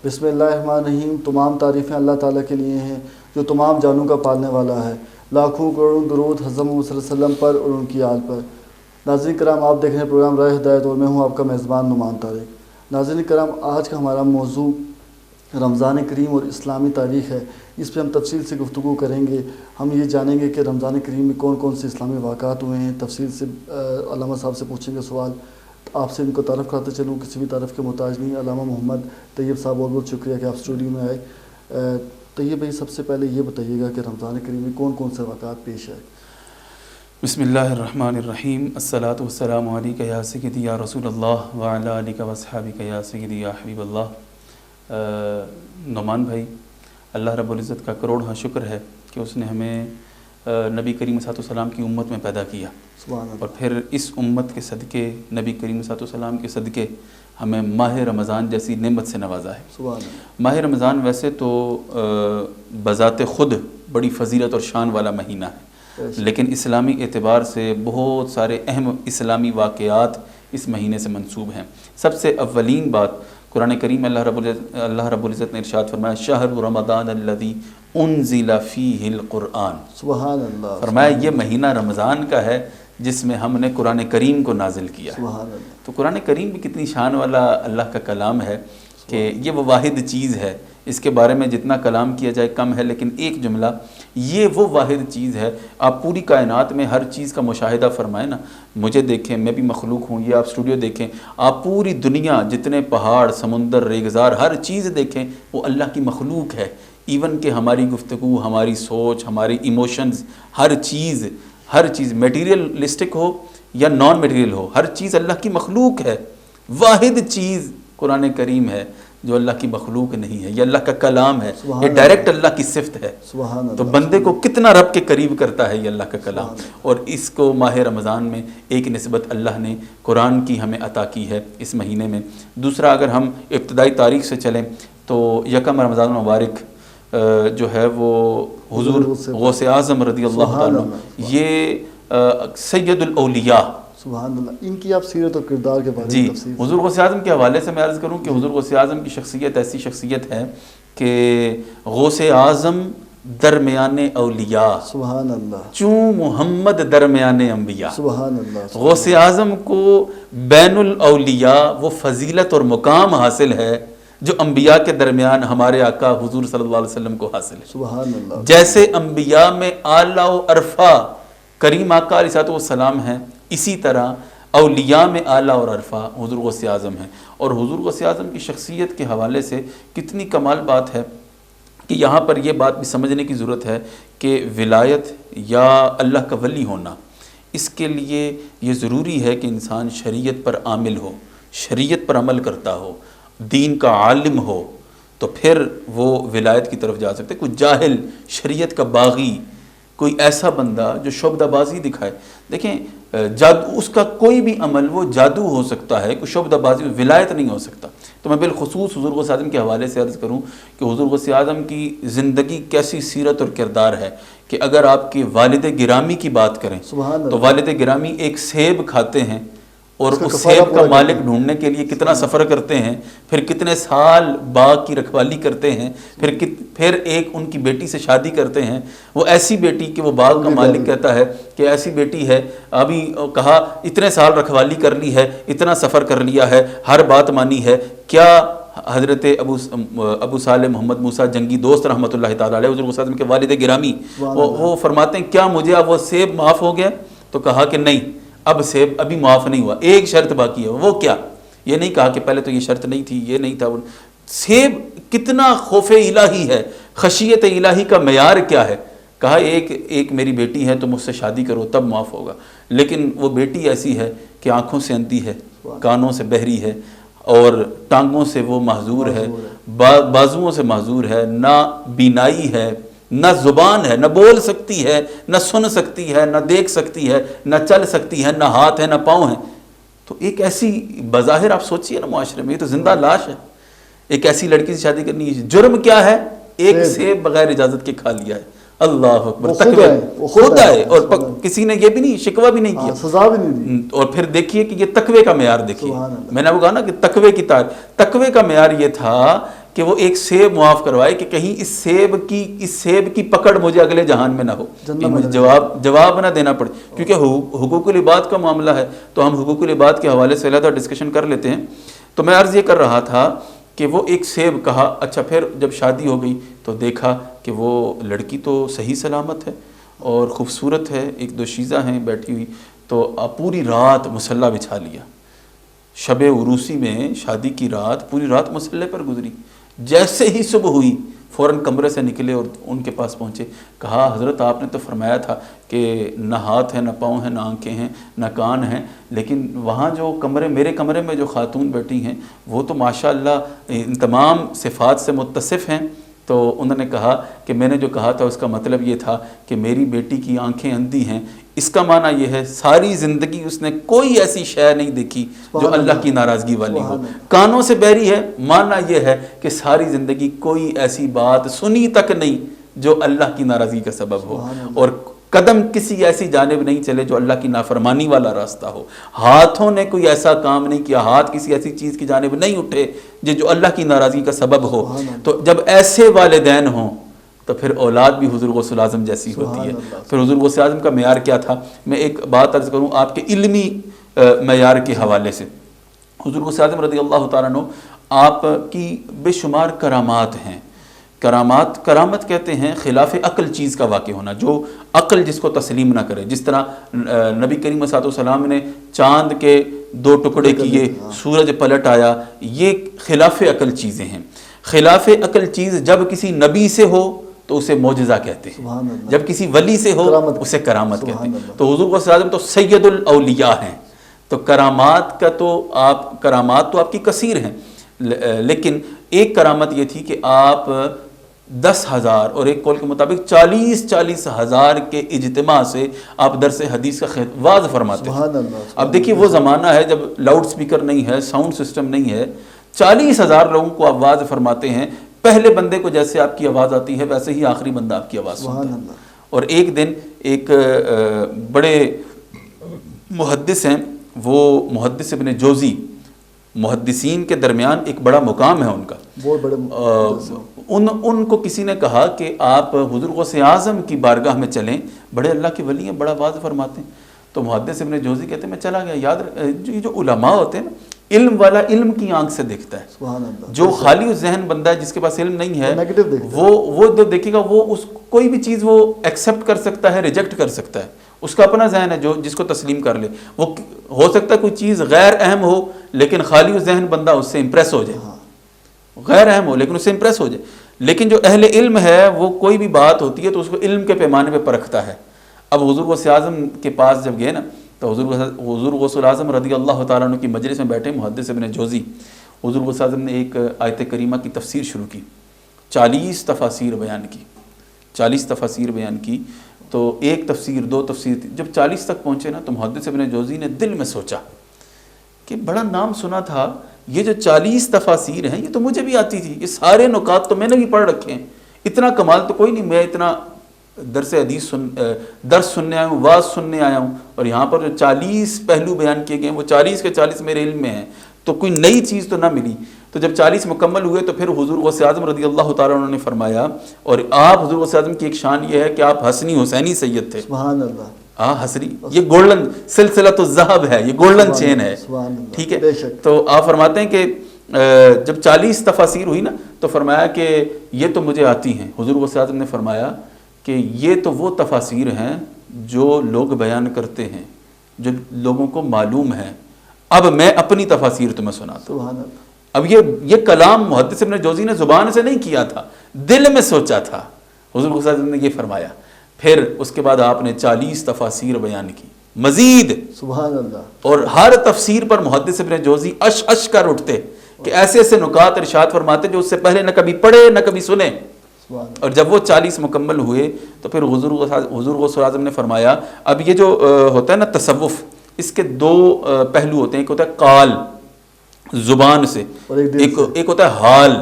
بسم اللہ الرحمن الرحیم۔ تمام تعریفیں اللہ تعالیٰ کے لیے ہیں جو تمام جانوں کا پالنے والا ہے۔ لاکھوں کروڑوں درود حضرت محمد صلی اللہ علیہ وسلم پر اور ان کی آل پر۔ ناظرین کرام، آپ دیکھ رہے ہیں پروگرام راہ ہدایت اور میں ہوں آپ کا میزبان نعمان طارق۔ ناظرین کرام، آج کا ہمارا موضوع رمضان کریم اور اسلامی تاریخ ہے۔ اس پہ ہم تفصیل سے گفتگو کریں گے۔ ہم یہ جانیں گے کہ رمضان کریم میں کون کون سے اسلامی واقعات ہوئے ہیں۔ تفصیل سے علامہ صاحب سے پوچھیں گے سوال۔ آپ سے ان کو تعارف کراتے چلوں، کسی بھی تعارف کے محتاج نہیں۔ علامہ محمد طیب صاحب، بہت بہت شکریہ کہ آپ اسٹوڈیو میں آئے۔ طیب بھائی، سب سے پہلے یہ بتائیے گا کہ رمضان کریم میں کون کون سے واقعات پیش آئے؟ بسم اللہ الرحمن الرحیم۔ الصلاۃ والسلام علیک یا سیدی یا رسول اللہ وعلی آلک واصحابک یا سیدی یا حبیب اللہ۔ نعمان بھائی، اللہ رب العزت کا کروڑ شکر ہے کہ اس نے ہمیں نبی کریم صلی اللہ علیہ وسلم کی امت میں پیدا کیا، اور پھر اس امت کے صدقے، نبی کریم صلی اللہ علیہ وسلم کے صدقے ہمیں ماہ رمضان جیسی نعمت سے نوازا ہے۔ ماہ رمضان ویسے تو بذات خود بڑی فضیلت اور شان والا مہینہ ہے، لیکن اسلامی اعتبار سے بہت سارے اہم اسلامی واقعات اس مہینے سے منسوب ہیں۔ سب سے اولین بات، قرآن کریم اللہ رب العزت نے ارشاد فرمایا، شہر رمضان الذی انزل فیہ القرآن۔ سبحان اللہ۔ فرمایا یہ مہینہ رمضان کا ہے جس میں ہم نے قرآن کریم کو نازل کیا ہے۔ سبحان اللہ۔ تو قرآن کریم بھی کتنی شان والا اللہ کا کلام ہے کہ یہ وہ واحد چیز ہے، اس کے بارے میں جتنا کلام کیا جائے کم ہے، لیکن ایک جملہ، یہ وہ واحد چیز ہے۔ آپ پوری کائنات میں ہر چیز کا مشاہدہ فرمائیں نا، مجھے دیکھیں، میں بھی مخلوق ہوں، یہ آپ اسٹوڈیو دیکھیں، آپ پوری دنیا، جتنے پہاڑ، سمندر، ریگزار، ہر چیز دیکھیں، وہ اللہ کی مخلوق ہے۔ ایون کہ ہماری گفتگو، ہماری سوچ، ہماری ایموشنز، ہر چیز میٹیریلسٹک ہو یا نان میٹیریل ہو، ہر چیز اللہ کی مخلوق ہے۔ واحد چیز قرآن کریم ہے جو اللہ کی مخلوق نہیں ہے، یہ اللہ کا کلام ہے، یہ ڈائریکٹ اللہ کی صفت ہے۔ تو بندے کو کتنا رب کے قریب کرتا ہے یہ اللہ کا کلام، اور اس کو ماہ رمضان میں ایک نسبت اللہ نے قرآن کی ہمیں عطا کی ہے اس مہینے میں۔ دوسرا، اگر ہم ابتدائی تاریخ سے چلیں تو یکم رمضان المبارک جو ہے وہ حضور غوث اعظم رضی اللہ عنہ، یہ سید الاولیاء، سبحان اللہ، ان کی آپ سیرت اور کردار کے بارے میں تفصیل۔ حضور غوث اعظم کے حوالے سے میں عرض کروں کہ حضور غوث اعظم کی شخصیت ایسی شخصیت ہے کہ غوث اعظم درمیان اولیاء، سبحان اللہ، چوں محمد درمیان انبیاء، سبحان اللہ۔ غوث اعظم کو بین الاولیاء وہ فضیلت اور مقام حاصل ہے جو انبیاء کے درمیان ہمارے آقا حضور صلی اللہ علیہ وسلم کو حاصل ہے۔ سبحان اللہ۔ جیسے انبیاء میں اعلیٰ و عرفہ کریم آقا علیہ السلام ہیں، اسی طرح اولیاء میں اعلیٰ اور عرفہ حضور غوث اعظم ہیں۔ اور حضور غوث اعظم کی شخصیت کے حوالے سے کتنی کمال بات ہے کہ یہاں پر یہ بات بھی سمجھنے کی ضرورت ہے کہ ولایت یا اللہ کا ولی ہونا، اس کے لیے یہ ضروری ہے کہ انسان شریعت پر عامل ہو، شریعت پر عمل کرتا ہو، دین کا عالم ہو، تو پھر وہ ولایت کی طرف جا سکتے۔ کوئی جاہل، شریعت کا باغی، کوئی ایسا بندہ جو شعبدہ بازی دکھائے، دیکھیں جادو، اس کا کوئی بھی عمل وہ جادو ہو سکتا ہے، کوئی شعبدہ بازی، ولایت نہیں ہو سکتا۔ تو میں بالخصوص حضور غوث اعظم کے حوالے سے عرض کروں کہ حضور غوث اعظم کی زندگی کیسی سیرت اور کردار ہے کہ اگر آپ کے والد گرامی کی بات کریں تو والد گرامی ایک سیب کھاتے ہیں اور اس سیب کا مالک ڈھونڈنے کے لیے کتنا سفر کرتے ہیں، پھر کتنے سال باغ کی رکھوالی کرتے ہیں، پھر ایک ان کی بیٹی سے شادی کرتے ہیں، وہ ایسی بیٹی کہ وہ باغ کا مالک کہتا ہے کہ ایسی بیٹی ہے، ابھی کہا اتنے سال رکھوالی کر لی ہے، اتنا سفر کر لیا ہے، ہر بات مانی ہے، کیا حضرت ابو صالح محمد موسیٰ جنگی دوست رحمۃ اللہ تعالیٰ علیہ، حضور غوث اعظم کے والد گرامی، وہ فرماتے ہیں کیا مجھے اب وہ سیب معاف ہو گیا؟ تو کہا کہ نہیں، اب سیب ابھی معاف نہیں ہوا، ایک شرط باقی ہے۔ وہ کیا؟ یہ نہیں کہا کہ پہلے تو یہ شرط نہیں تھی، یہ نہیں تھا۔ سیب کتنا خوف الہی ہے، خشیت الہی کا معیار کیا ہے؟ کہا ایک میری بیٹی ہے، تم اس سے شادی کرو تب معاف ہوگا، لیکن وہ بیٹی ایسی ہے کہ آنکھوں سے اندھی ہے، کانوں سے بہری ہے، اور ٹانگوں سے وہ معذور ہے، بازوؤں سے معذور ہے، نہ بینائی ہے، نہ زبان ہے، نہ بول سکتی ہے، نہ سن سکتی ہے، نہ دیکھ سکتی ہے، نہ چل سکتی ہے، نہ ہاتھ ہے، نہ پاؤں ہے۔ تو ایک ایسی بظاہر آپ سوچئے نا معاشرے میں، یہ تو زندہ لاش ہے، ایک ایسی لڑکی سے شادی کرنی ہے، جرم کیا ہے؟ ایک سیب بغیر اجازت کے کھا لیا ہے۔ اللہ اکبر، تقوی خود آئے، اور کسی نے یہ بھی نہیں، شکوہ بھی نہیں کیا، سزا بھی نہیں دی۔ اور پھر دیکھیے کہ یہ تقوی کا معیار دیکھیے، میں نے وہ کہا نا کہ تقوی کا معیار یہ تھا کہ وہ ایک سیب معاف کروائے کہ کہیں اس سیب کی پکڑ مجھے اگلے جہان میں نہ ہو، مجھے جواب نہ دینا پڑے، کیونکہ حقوق العباد کا معاملہ ہے تو ہم حقوق العباد کے حوالے سے علیحدہ ڈسکشن کر لیتے ہیں۔ تو میں عرض یہ کر رہا تھا کہ وہ ایک سیب کہا، اچھا پھر جب شادی ہو گئی تو دیکھا کہ وہ لڑکی تو صحیح سلامت ہے اور خوبصورت ہے، ایک دو شیزہ ہیں بیٹھی ہوئی، تو پوری رات مصلی بچھا لیا۔ شب عروسی میں شادی کی رات پوری رات مصلی پر گزری۔ جیسے ہی صبح ہوئی فوراً کمرے سے نکلے اور ان کے پاس پہنچے، کہا حضرت آپ نے تو فرمایا تھا کہ نہ ہاتھ ہے نہ پاؤں ہیں نہ آنکھیں ہیں نہ کان ہیں، لیکن وہاں جو میرے کمرے میں جو خاتون بیٹھی ہیں وہ تو ماشاءاللہ ان تمام صفات سے متصف ہیں۔ تو انہوں نے کہا کہ میں نے جو کہا تھا اس کا مطلب یہ تھا کہ میری بیٹی کی آنکھیں اندھی ہیں، اس کا معنی یہ ہے ساری زندگی اس نے کوئی ایسی شے نہیں دیکھی جو اللہ کی ناراضگی والی ہو۔ کانوں سے بہری ہے، معنی یہ ہے کہ ساری زندگی کوئی ایسی بات سنی تک نہیں جو اللہ کی ناراضگی کا سبب ہو، اور قدم کسی ایسی جانب نہیں چلے جو اللہ کی نافرمانی والا راستہ ہو، ہاتھوں نے کوئی ایسا کام نہیں کیا، ہاتھ کسی ایسی چیز کی جانب نہیں اٹھے جو اللہ کی ناراضگی کا سبب ہو۔ تو جب ایسے والدین ہوں تو پھر اولاد بھی حضور غوث الاعظم جیسی ہوتی ہے۔ پھر حضور غوث اعظم کا معیار کیا تھا، میں ایک بات عرض کروں آپ کے علمی معیار کے حوالے سے۔ حضور غوث اعظم رضی اللہ تعالیٰ عنہ آپ کی بے شمار کرامات ہیں۔ کرامت کہتے ہیں خلاف عقل چیز کا واقع ہونا، جو عقل جس کو تسلیم نہ کرے، جس طرح نبی کریم صلی اللہ علیہ وسلم نے چاند کے 2 ٹکڑے کیے، سورج پلٹ آیا، یہ خلاف عقل چیزیں ہیں۔ خلاف عقل چیز جب کسی نبی سے ہو تو اسے معجزہ کہتے ہیں، جب کسی ولی سے ہو اسے کرامت کہتے ہیں۔ تو حضور صلی اللہ علیہ وسلم تو سید الاولیاء ہیں، تو کرامات تو آپ کی کثیر ہیں، لیکن ایک کرامت یہ تھی کہ آپ 10,000 اور ایک قول کے مطابق 40 ہزار کے اجتماع سے آپ درس حدیث کا واعظ فرماتے ہیں۔ اب دیکھیے وہ زمانہ ہے جب لاؤڈ سپیکر نہیں ہے، ساؤنڈ سسٹم نہیں ہے، 40,000 لوگوں کو آپ واعظ فرماتے ہیں۔ پہلے بندے کو جیسے آپ کی آواز آتی ہے ویسے ہی آخری بندہ آپ کی آواز سنتا ہے۔ اور ایک دن ایک بڑے محدث ہیں، وہ محدث ابن جوزی، محدثین کے درمیان ایک بڑا مقام ہے ان کا، ان کو کسی نے کہا کہ آپ حضور غوث اعظم کی بارگاہ میں چلیں، بڑے اللہ کے ولی ہیں، بڑا واعظ فرماتے ہیں۔ تو محدث ابن جوزی کہتے ہیں میں چلا گیا۔ جو علماء ہوتے ہیں نا، علم والا علم کی آنکھ سے دیکھتا ہے، جو خالی ذہن بندہ ہے جس کے پاس علم نہیں ہے وہ جو دیکھے گا وہ اس کوئی بھی چیز وہ ایکسیپٹ کر سکتا ہے، ریجیکٹ کر سکتا ہے، اس کا اپنا ذہن ہے جو جس کو تسلیم کر لے۔ وہ ہو سکتا ہے کوئی چیز غیر اہم ہو لیکن خالی ذہن بندہ اس سے امپریس ہو جائے، غیر اہم ہو لیکن اس سے امپریس ہو جائے۔ لیکن جو اہل علم ہے وہ کوئی بھی بات ہوتی ہے تو اس کو علم کے پیمانے پہ پرکھتا ہے۔ اب حضور غوث اعظم کے پاس جب گئے نا تو حضور غوث الاعظم رضی اللہ تعالیٰ عنہ کی مجلس میں بیٹھے محدث ابن جوزی، حضور غوث اعظم نے ایک آیت کریمہ کی تفسیر شروع کی، 40 تفاسیر بیان کی، تو ایک تفسیر 2 تفسیر، جب 40 تک پہنچے نا تو محدث ابن جوزی نے دل میں سوچا کہ بڑا نام سنا تھا، یہ جو 40 تفاسیر ہیں یہ تو مجھے بھی آتی تھی، یہ سارے نکات تو میں نے بھی پڑھ رکھے ہیں، اتنا کمال تو کوئی نہیں، میں اتنا درس سننے آیا ہوں، واعظ سننے آیا ہوں، اور یہاں پر جو 40 پہلو بیان کیے گئے ہیں وہ 40 کے 40 میرے علم میں ہیں، تو کوئی نئی چیز تو نہ ملی۔ تو جب 40 مکمل ہوئے تو پھر حضور غوث اعظم رضی اللہ تعالیٰ عنہ نے فرمایا، اور آپ حضور غوث اعظم کی ایک شان یہ ہے کہ آپ حسنی حسینی سید تھے، سبحان اللہ، حسری، یہ گولڈن سلسلۃ الذہب ہے، یہ گولڈن چین ہے، ٹھیک ہے۔ تو آپ فرماتے ہیں کہ جب 40 تفاسیر ہوئی نا تو فرمایا کہ یہ تو مجھے آتی ہیں۔ حضور غوث اعظم نے فرمایا کہ یہ تو وہ تفاسیر ہیں جو لوگ بیان کرتے ہیں، جو لوگوں کو معلوم ہے، اب میں اپنی تفاسیر تمہیں سناتا ہوں۔ اب یہ کلام محدث ابن جوزی نے زبان سے نہیں کیا تھا، دل میں سوچا تھا، حضور غوث اعظم نے یہ فرمایا۔ پھر اس کے بعد آپ نے 40 تفاسیر بیان کی مزید، سبحان اللہ، اور ہر تفسیر پر محدث ابن جوزی اش کر اٹھتے کہ ایسے ایسے نکات ارشاد فرماتے جو اس سے پہلے نہ کبھی پڑھے نہ کبھی سنے۔ اور جب وہ 40 مکمل ہوئے تو پھر حضور غوث اعظم نے فرمایا اب یہ جو ہوتا ہے نا تصوف، اس کے 2 پہلو ہوتے ہیں، ایک ہوتا ہے قال زبان سے، ایک ہوتا ہے حال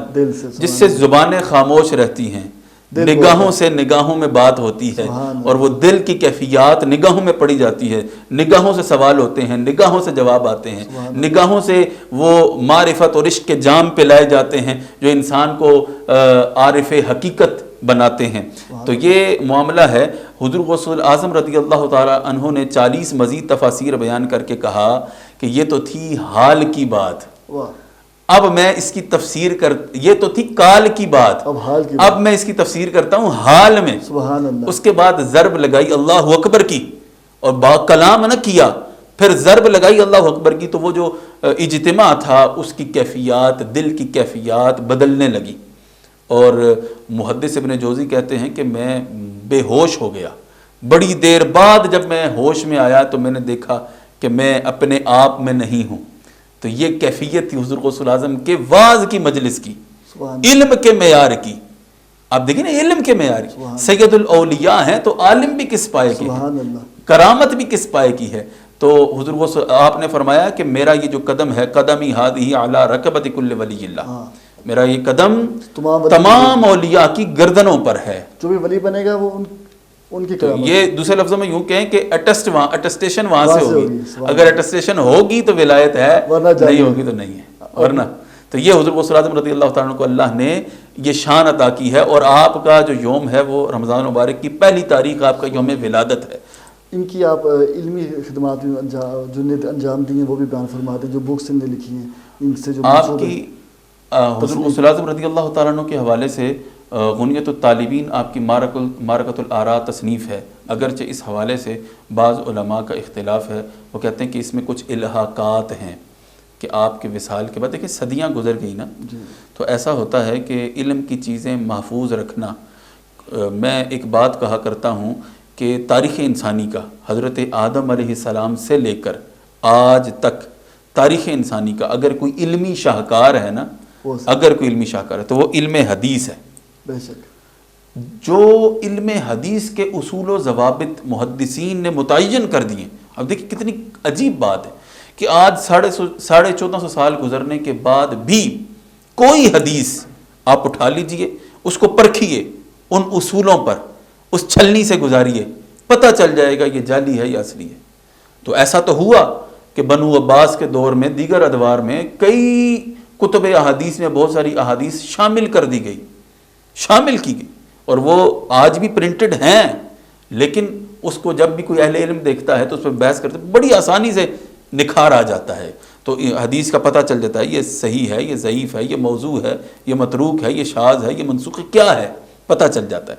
جس سے زبانیں خاموش رہتی ہیں، نگاہوں سے نگاہوں میں بات ہوتی ہے اور وہ دل کی کیفیات نگاہوں میں پڑی جاتی ہے، نگاہوں سے سوال ہوتے ہیں، نگاہوں سے جواب آتے ہیں، نگاہوں سے وہ معرفت اور عشق کے جام پلائے جاتے ہیں جو انسان کو عارف حقیقت بناتے ہیں۔ تو یہ معاملہ ہے۔ حضور غوث اعظم رضی اللہ تعالی عنہ نے 40 مزید تفاسیر بیان کر کے کہا کہ یہ تو تھی حال کی بات، اب میں اس کی تفسیر یہ تو تھی کال کی بات، اب میں اس کی تفسیر کرتا ہوں حال میں۔ سبحان اللہ۔ اس کے بعد ضرب لگائی اللہ اکبر کی، اور با کلام نہ کیا، پھر ضرب لگائی اللہ اکبر کی، تو وہ جو اجتماع تھا اس کی کیفیات، دل کی کیفیات بدلنے لگی۔ اور محدث ابن جوزی کہتے ہیں کہ میں بے ہوش ہو گیا، بڑی دیر بعد جب میں ہوش میں آیا تو میں نے دیکھا کہ میں اپنے آپ میں نہیں ہوں۔ تو یہ کیفیت تھی حضور غوث اعظم کے واعظ کی مجلس کی، علم کے معیار کی۔ آپ دیکھیں نا، علم کے معیار کی، سید الاولیاء ہیں تو عالم بھی کس پائے کی ہے، کرامت بھی کس پائے کی ہے۔ تو حضور غوث آپ نے فرمایا کہ میرا یہ جو قدم ہے، قدمی ہادی علی رکبت کل ولی اللہ، میرا یہ قدم تمام اولیاء کی گردنوں پر ہے۔ جو بھی ولی بنے گا وہ ان کی کرامت۔ یہ دوسرے لفظوں میں یوں کہیں کہ اٹسٹیشن وہاں سے ہوگی، اگر اٹسٹیشن ہوگی تو ولایت ہے، نہیں ہوگی تو نہیں ہے، ورنہ۔ تو یہ حضور غوث اعظم رضی اللہ تعالیٰ عنہ کو اللہ نے یہ شان عطا کی ہے، اور آپ کا جو یوم ہے وہ رمضان مبارک کی پہلی تاریخ آپ کا یوم ولادت ہے۔ ان کی آپ علمی خدمات جو انجام دی ہیں وہ بھی بیان فرماتے ہیں، جو بکس نے لکھی ہیں، ان سے جو آپ کی حضور غوث اعظم رضی اللہ تعالیٰ عنہ کے حوالے سے غنیت الطالبین آپ کی معرکۃ الآراء تصنیف ہے، اگرچہ اس حوالے سے بعض علماء کا اختلاف ہے، وہ کہتے ہیں کہ اس میں کچھ الحاقات ہیں کہ آپ کے وصال کے بعد، دیکھیں صدیاں گزر گئی نا، تو ایسا ہوتا ہے کہ علم کی چیزیں محفوظ رکھنا۔ میں ایک بات کہا کرتا ہوں کہ تاریخ انسانی کا، حضرت آدم علیہ السلام سے لے کر آج تک تاریخ انسانی کا اگر کوئی علمی شاہکار ہے نا، اگر کوئی علمی شاہکار ہے تو وہ علم حدیث ہے۔ بے شک جو علم حدیث کے اصول و ضوابط محدثین نے متعین کر دیے۔ اب دیکھیں کتنی عجیب بات ہے کہ آج 1450 سال گزرنے کے بعد بھی کوئی حدیث آپ اٹھا لیجئے، اس کو پرکھیے ان اصولوں پر، اس چھلنی سے گزاریے، پتہ چل جائے گا یہ جعلی ہے یا اصلی ہے۔ تو ایسا تو ہوا کہ بنو عباس کے دور میں، دیگر ادوار میں کئی کتب احادیث میں بہت ساری احادیث شامل کر دی گئی، شامل کی گئی، اور وہ آج بھی پرنٹڈ ہیں، لیکن اس کو جب بھی کوئی اہل علم دیکھتا ہے تو اس پہ بحث کرتے بڑی آسانی سے نکھار آ جاتا ہے، تو حدیث کا پتہ چل جاتا ہے یہ صحیح ہے، یہ ضعیف ہے، یہ موضوع ہے، یہ متروک ہے، یہ شاذ ہے، یہ منسوخ ہے، کیا ہے، پتہ چل جاتا ہے۔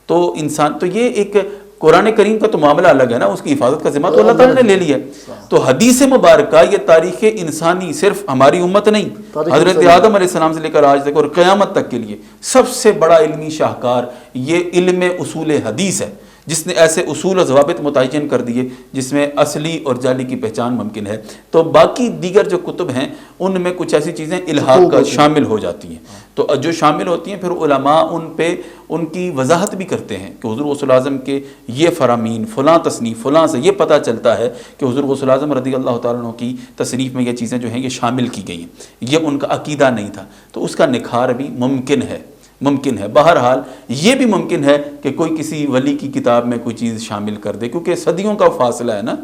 تو انسان، تو یہ ایک قرآن کریم کا تو معاملہ الگ ہے نا، اس کی حفاظت کا ذمہ تو اللہ تعالیٰ نے لے لیا ہے۔ تو حدیث مبارکہ یہ تاریخ انسانی، صرف ہماری امت نہیں، حضرت آدم علیہ السلام سے لے کر آج تک اور قیامت تک کے لیے سب سے بڑا علمی شاہکار یہ علم اصول حدیث ہے، جس نے ایسے اصول و ضوابط متعین کر دیے جس میں اصلی اور جعلی کی پہچان ممکن ہے۔ تو باقی دیگر جو کتب ہیں ان میں کچھ ایسی چیزیں الحاق کا شامل ہو جاتی ہیں، تو جو شامل ہوتی ہیں پھر علماء ان پہ ان کی وضاحت بھی کرتے ہیں کہ حضور غوث اعظم کے یہ فرامین، فلاں تصنیف، فلاں سے یہ پتہ چلتا ہے کہ حضور غوث اعظم رضی اللہ تعالیٰ عنہ کی تصنیف میں یہ چیزیں جو ہیں یہ شامل کی گئی ہیں، یہ ان کا عقیدہ نہیں تھا، تو اس کا نکھار بھی ممکن ہے۔ بہرحال یہ بھی ممکن ہے کہ کوئی کسی ولی کی کتاب میں کوئی چیز شامل کر دے، کیونکہ صدیوں کا فاصلہ ہے نا،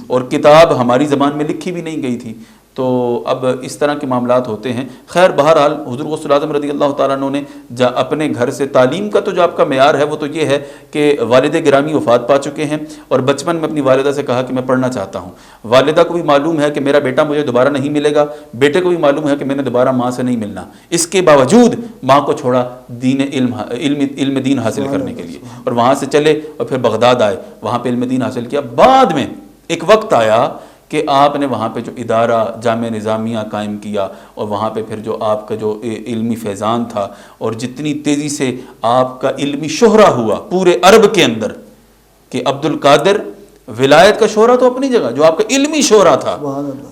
اور کتاب ہماری زبان میں لکھی بھی نہیں گئی تھی، تو اب اس طرح کے معاملات ہوتے ہیں۔ خیر بہرحال حضور غوث اعظم رضی اللہ تعالیٰ عنہ نے اپنے گھر سے تعلیم کا تو جو آپ کا معیار ہے وہ تو یہ ہے کہ والد گرامی وفات پا چکے ہیں، اور بچپن میں اپنی والدہ سے کہا کہ میں پڑھنا چاہتا ہوں۔ والدہ کو بھی معلوم ہے کہ میرا بیٹا مجھے دوبارہ نہیں ملے گا، بیٹے کو بھی معلوم ہے کہ میں نے دوبارہ ماں سے نہیں ملنا، اس کے باوجود ماں کو چھوڑا علم دین حاصل کرنے کے لیے، اور وہاں سے چلے اور پھر بغداد آئے، وہاں پہ علم دین حاصل کیا۔ بعد میں ایک وقت آیا کہ آپ نے وہاں پہ جو ادارہ جامعہ نظامیہ قائم کیا، اور وہاں پہ پھر جو آپ کا جو علمی فیضان تھا، اور جتنی تیزی سے آپ کا علمی شہرہ ہوا پورے عرب کے اندر، کہ عبد القادر ولایت کا شہرہ تو اپنی جگہ، جو آپ کا علمی شہرہ تھا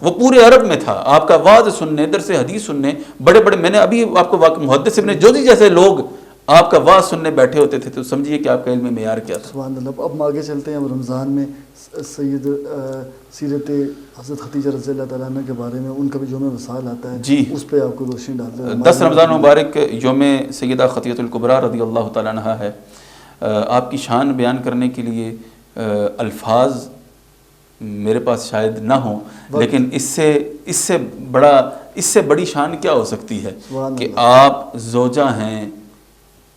وہ پورے عرب میں تھا، آپ کا واعظ سننے، درس حدیث سننے، بڑے بڑے، میں نے ابھی آپ کو محدث ابن جوزی جیسے لوگ آپ کا واعظ سننے بیٹھے ہوتے تھے تو سمجھیے کہ آپ کا علم معیار کیا تھا. سبحان اللہ. اب ہم آگے چلتے ہیں. رمضان میں سیرت حضرت خدیجہ رضی اللہ تعالیٰ عنہ کے بارے میں ان کا بھی یوم وصال آتا ہے, جی اس پہ آپ کو روشنی ڈالتے ہیں. 10 رمضان مبارک یوم سیدہ خدیجہ الکبریٰ رضی اللہ تعالیٰ عنہ ہے. آپ کی شان بیان کرنے کے لیے الفاظ میرے پاس شاید نہ ہوں, لیکن اس سے بڑی شان کیا ہو سکتی ہے کہ آپ زوجہ ہیں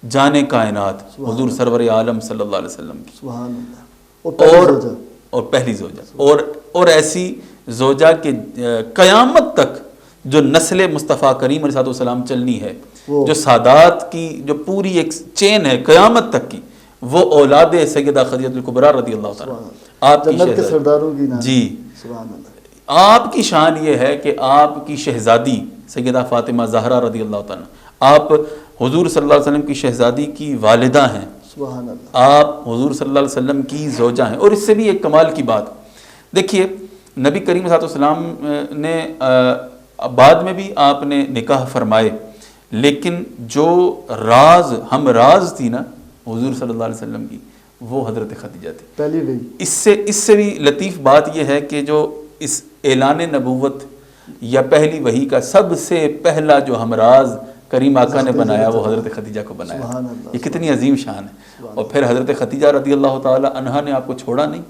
جان کائنات حضور سرور عالم صلی اللہ علیہ وسلم کی, سبحان اللہ, اور پہلی زوجہ اور ایسی زوجہ کہ قیامت تک جو نسل مصطفیٰ کریم علیہ السلام چلنی ہے, جو سادات کی جو پوری ایک چین ہے قیامت تک کی, وہ اولاد سیدہ خدیجہ الکبریٰ رضی اللہ تعالیٰ آپ کی جنت کے سرداروں کی نام. جی سبحان اللہ. آپ کی شان یہ ہے کہ آپ کی شہزادی سیدہ فاطمہ زہرا رضی اللہ تعالیٰ, آپ حضور صلی اللہ علیہ وسلم کی شہزادی کی والدہ ہیں, سبحان اللہ. آپ حضور صلی اللہ علیہ وسلم کی زوجہ ہیں. اور اس سے بھی ایک کمال کی بات دیکھیے, نبی کریم صلی اللہ علیہ وسلم نے بعد میں بھی آپ نے نکاح فرمائے, لیکن جو ہم راز تھی نا حضور صلی اللہ علیہ وسلم کی, وہ حضرت خدیجہ تھی پہلی وہی. اس سے بھی لطیف بات یہ ہے کہ جو اس اعلان نبوت یا پہلی وحی کا سب سے پہلا جو ہمراز کریم آقا نے بنایا وہ حضرت خدیجہ کو بنایا. یہ کتنی عظیم شان ہے. اور پھر حضرت خدیجہ رضی اللہ تعالی عنہا نے آپ کو چھوڑا نہیں,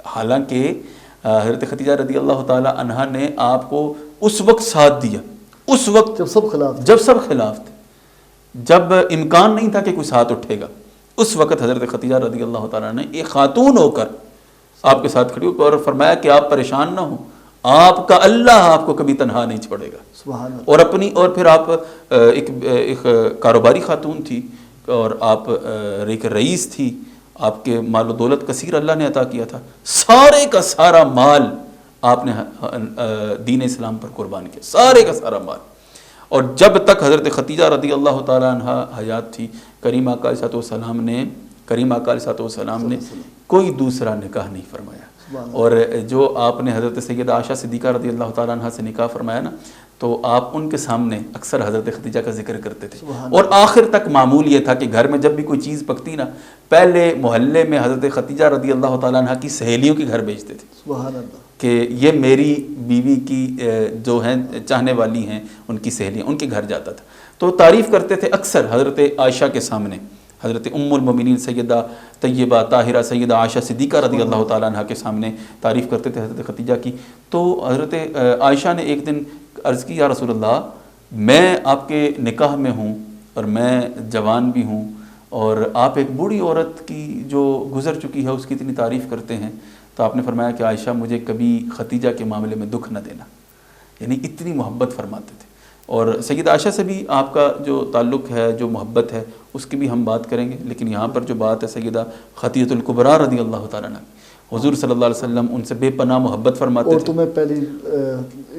حالانکہ حضرت خدیجہ رضی اللہ تعالی عنہا نے آپ کو اس وقت ساتھ دیا, اس وقت جب سب خلاف تھے, جب امکان نہیں تھا کہ کوئی ساتھ اٹھے گا, اس وقت حضرت خدیجہ رضی اللہ تعالیٰ نے ایک خاتون ہو کر آپ کے ساتھ کھڑی ہو اور فرمایا کہ آپ پریشان نہ ہوں, آپ کا اللہ آپ کو کبھی تنہا نہیں چھوڑے گا. سبحان اللہ. اور پھر آپ ایک کاروباری خاتون تھی, اور آپ ایک رئیس تھی, آپ کے مال و دولت کثیر اللہ نے عطا کیا تھا, سارے کا سارا مال آپ نے دین اسلام پر قربان کیا, سارے کا سارا مال. اور جب تک حضرت خدیجہ رضی اللہ تعالیٰ عنہ حیات تھی, کریم آقا علیہ السلام نے کوئی دوسرا نکاح نہیں فرمایا. اور جو آپ نے حضرت سیدہ عائشہ صدیقہ رضی اللہ تعالیٰ عنہ سے نکاح فرمایا نا, تو آپ ان کے سامنے اکثر حضرت خدیجہ کا ذکر کرتے تھے. اور آخر تک معمول یہ تھا کہ گھر میں جب بھی کوئی چیز پکتی نا, پہلے محلے میں حضرت خدیجہ رضی اللہ تعالیٰ عنہ کی سہیلیوں کے گھر بھیجتے تھے. سبحان اللہ. کہ یہ میری بیوی کی جو ہیں چاہنے والی ہیں, ان کی سہیلیاں, ان کے گھر جاتا تھا تو تعریف کرتے تھے اکثر حضرت عائشہ کے سامنے, حضرت ام المومنین سیدہ طیبہ طاہرہ سیدہ عائشہ صدیقہ رضی اللہ تعالیٰ عنہ کے سامنے تعریف کرتے تھے حضرت خدیجہ کی. تو حضرت عائشہ نے ایک دن عرض کی, یا رسول اللہ, میں آپ کے نکاح میں ہوں اور میں جوان بھی ہوں, اور آپ ایک بوڑھی عورت کی جو گزر چکی ہے اس کی اتنی تعریف کرتے ہیں. تو آپ نے فرمایا کہ عائشہ مجھے کبھی خدیجہ کے معاملے میں دکھ نہ دینا, یعنی اتنی محبت فرماتے تھے. اور سیدہ عائشہ سے بھی آپ کا جو تعلق ہے, جو محبت ہے, اس کی بھی ہم بات کریں گے, لیکن یہاں پر جو بات ہے سیدہ خدیجہ الکبریٰ رضی اللہ تعالیٰ عنہ, حضور صلی اللہ علیہ وسلم ان سے بے پناہ محبت فرماتے تھے. اور تمہیں پہلی